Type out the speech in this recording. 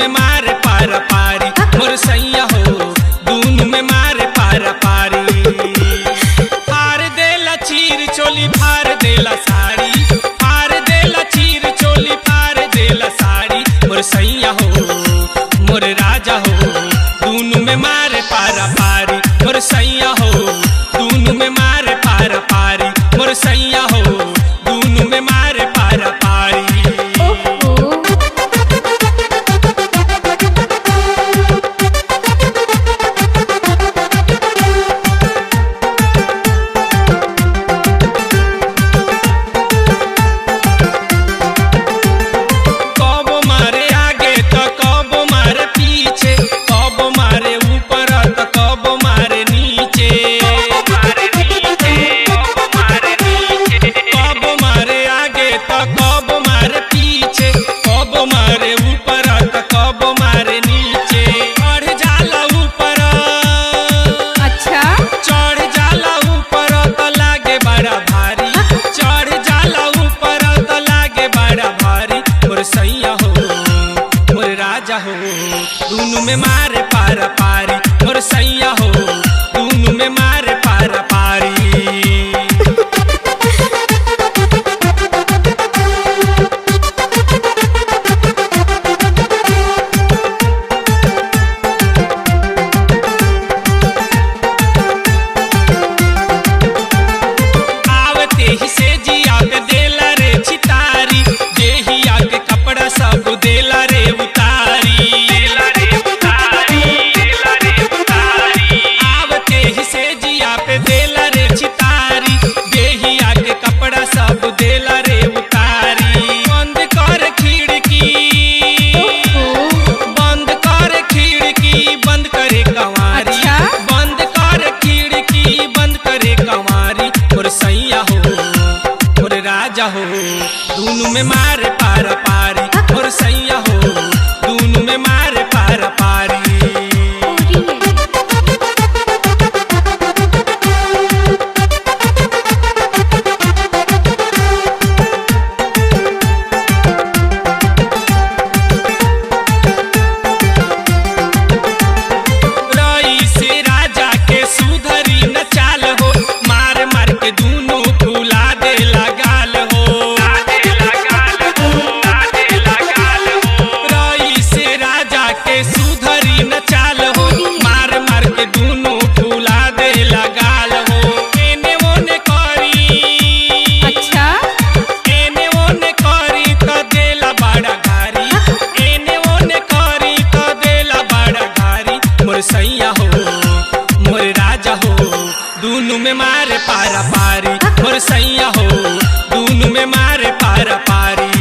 में मारे पारा पारी मोर सैया हो दूनु में मारे पारा पारी। फार देला चीर चोली फार देला साड़ी फार देला चीर चोली फार देला साड़ी मोर सैया हो मोर राजा हो दूनु में मारे पारा पारी मोर सैया हो दूनु में मारे पारा पारी मोर सैया हो दूनु में मारे पारा पारी। दूनु में मारे पारा पारी मोर सैया हो दूनु में मारे पारा पारी। आवते ही से जिया के देला रे चितारी देहिया के कपड़ा सब देला रे हो दूनु में मारे पारा पारी और सैया हो दूनु में मारे पारा पारी। रई से राजा के सुधरी न चाल हो मार मार के दूनु फूला दे लगा सुधरी न चाल हो मार मार के दूनु फूला दे लगाल हो। एने ओने करी अच्छा एने ओने करी तो देला बड़ा घारी एने ओने करी तो देला बड़ा घारी मोर सैया हो मोर राजा हो दूनु में मारे पारा पारी मोर सैया हो दूनु में मारे पारा पारी।